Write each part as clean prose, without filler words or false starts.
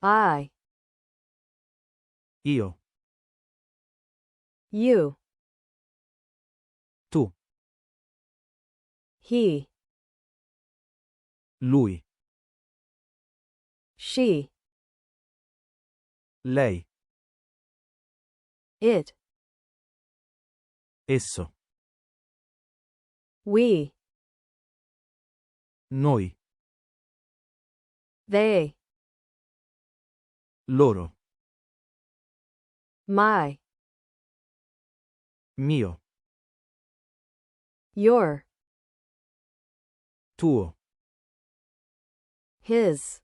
I, Io. you, Tu. he, Lui. she, Lei. it, Esso. we, Noi. they, Loro. my, Mio. your, Tuo. his,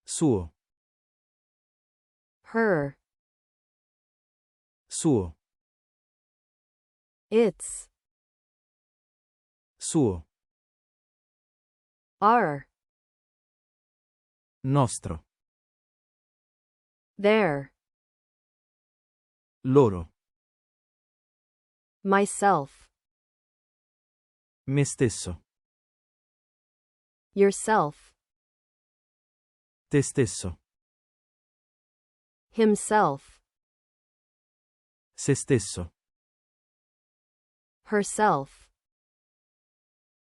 Suo. her, Suo. its, Suo. our, Nostro. their, Loro. myself, Me stesso. yourself, Te stesso. himself, Se stesso. herself,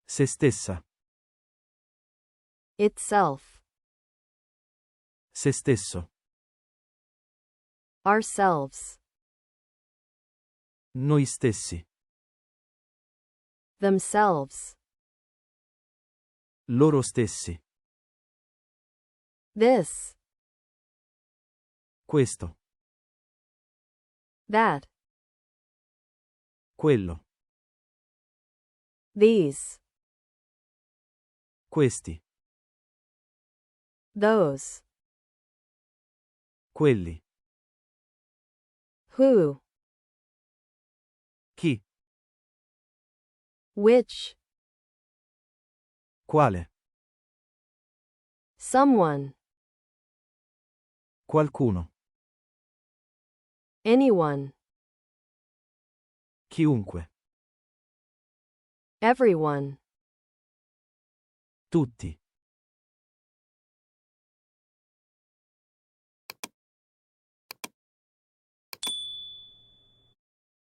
Se stessa. itself, Se stesso. ourselves, Noi stessi. themselves, Loro stessi. this, Questo. that, Quello. these, Questi. those, Quelli. who, Chi. which, Quale. someone, Qualcuno. anyone, Chiunque. everyone, Tutti.